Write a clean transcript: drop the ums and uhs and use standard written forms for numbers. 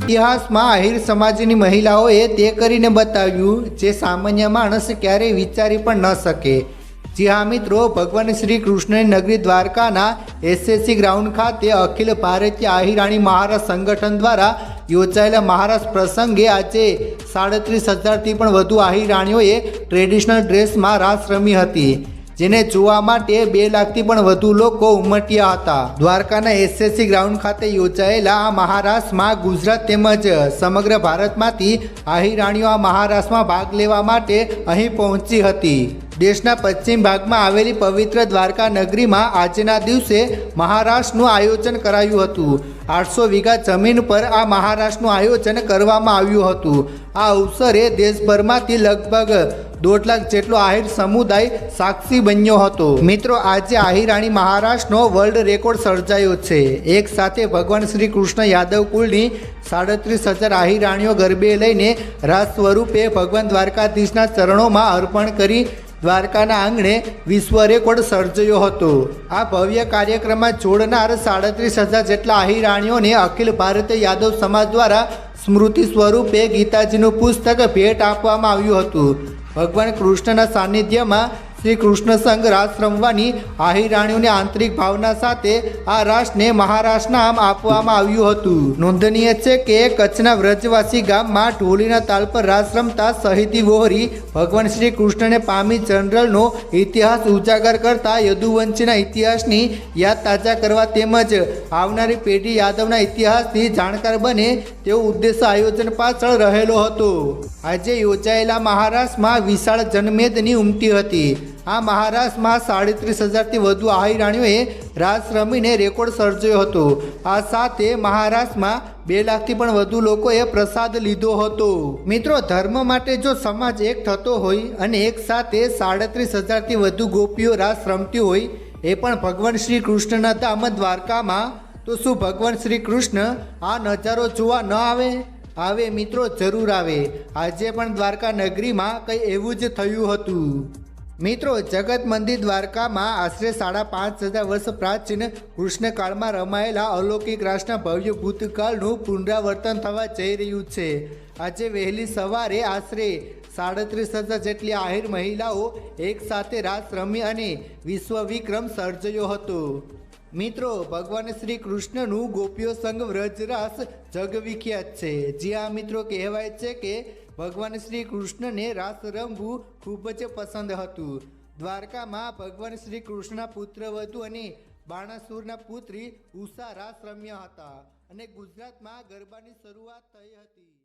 ઇતિહાસમાં આહિર સમાજની મહિલાઓએ તે કરીને બતાવ્યું જે સામાન્ય માણસ ક્યારેય વિચારી પણ ન શકે। જી હા મિત્રો, ભગવાન શ્રી કૃષ્ણની નગરી દ્વારકાના એસએસસી ગ્રાઉન્ડ ખાતે અખિલ ભારતીય આહિરાણી મહારાજ સંગઠન દ્વારા યોજાયેલા મહારાજ પ્રસંગે આજે 37,000થી પણ વધુ આહિરાણીઓએ ટ્રેડિશનલ ડ્રેસમાં રાસ રમી હતી, જેને જોવા માટે 2 લાખથી પણ વધુ લોકો ઉમટ્યા હતા। દ્વારકાના એસએસસી ગ્રાઉન્ડ ખાતે યોજાયેલા આ મહારાસમાં ગુજરાત તેમજ સમગ્ર ભારતમાંથી આહિરાણીઓ આ મહારાસમાં ભાગ લેવા માટે અહીં પહોંચી હતી। દેશના પશ્ચિમ ભાગમાં આવેલી પવિત્ર દ્વારકા નગરીમાં આજના દિવસે મહારાસનું આયોજન કરાયું હતું। 800 વીઘા જમીન પર આ મહારાસનું આયોજન કરવામાં આવ્યું હતું। આ અવસરે દેશભરમાંથી લગભગ 1.5 લાખ જેટલો આહિર સમુદાય સાક્ષી બન્યો હતો। મિત્રો, આજે આહિરાણી મહારાસનો વર્લ્ડ રેકોર્ડ સર્જાયો છે। એક સાથે ભગવાન શ્રી કૃષ્ણ યાદવ કુળની 37,000 આહિરાણીઓ ગરબે લઈને રાસ સ્વરૂપે ભગવાન દ્વારકાધીશના ચરણોમાં અર્પણ કરી દ્વારકાના આંગણે વિશ્વ રેકોર્ડ સર્જાયો હતો। આ ભવ્ય કાર્યક્રમમાં જોડનાર 37,000 જેટલા આહિરાણીઓને અખિલ ભારતીય યાદવ સમાજ દ્વારા સ્મૃતિ સ્વરૂપે ગીતાજીનું પુસ્તક ભેટ આપવામાં આવ્યું હતું। ભગવાન કૃષ્ણના સાનિધ્યમાં શ્રી કૃષ્ણ સંગ રાસ રમવાની આહિરાણીઓની આંતરિક ભાવના સાથે આ રાસને મહારાસ નામ આપવામાં આવ્યું હતું। નોંધનીય છે કે કચ્છના વ્રજવાસી ગામમાં ઢોલીના તાલ પર રાસ રમતા શહીદી વહોરી ભગવાન શ્રી કૃષ્ણને પામી જનરલનો ઇતિહાસ ઉજાગર કરતા યદુવંશીના ઇતિહાસની યાદ તાજા કરવા તેમજ આવનારી પેઢી યાદવના ઇતિહાસથી જાણકાર બને તેવો ઉદ્દેશ્ય આયોજન પાછળ રહેલો હતો। આજે યોજાયેલા મહારાસમાં વિશાળ જનમેદની ઉમટી હતી। આ મહારાસમાં 37,000થી વધુ આહિરાણીઓએ રાસ રમીને રેકોર્ડ સર્જાયો હતો। આ સાથે મહારાસમાં 2 લાખથી પણ વધુ લોકોએ પ્રસાદ લીધો હતો। મિત્રો, ધર્મ માટે જો સમાજ એક થતો હોય અને એક સાથે 37,000થી વધુ ગોપીઓ રાસ રમતી હોય, એ પણ ભગવાન શ્રી કૃષ્ણના ધામ દ્વારકામાં, તો શું ભગવાન શ્રી કૃષ્ણ આ નજારો જોવા ન આવે? આવે મિત્રો, જરૂર આવે। આજે પણ દ્વારકા નગરીમાં કંઈ એવું જ થયું હતું। મિત્રો, જગત મંદિર દ્વારકામાં આશરે 5,500 વર્ષ પ્રાચીન કૃષ્ણકાળમાં રમાયેલા અલૌકિક રાસના ભવ્ય ભૂતકાળનું પુનરાવર્તન થવા જઈ રહ્યું છે। આજે વહેલી સવારે આશરે 37,000 જેટલી આહિર મહિલાઓ એક સાથે રાસ રમી અને વિશ્વ વિક્રમ સર્જાયો હતો। મિત્રો, ભગવાન શ્રી કૃષ્ણનું ગોપીઓ સંગ વ્રજરાસ જગવિખ્યાત છે। જી હા મિત્રો, કહેવાય છે કે ભગવાન શ્રી કૃષ્ણને રાસ રમવું ખૂબ જ પસંદ હતું। દ્વારકામાં ભગવાન શ્રી કૃષ્ણના પુત્રવધુ અને બાણાસુરના પુત્રી ઉષા રાસ રમ્યા હતા અને ગુજરાતમાં ગરબાની શરૂઆત થઈ હતી।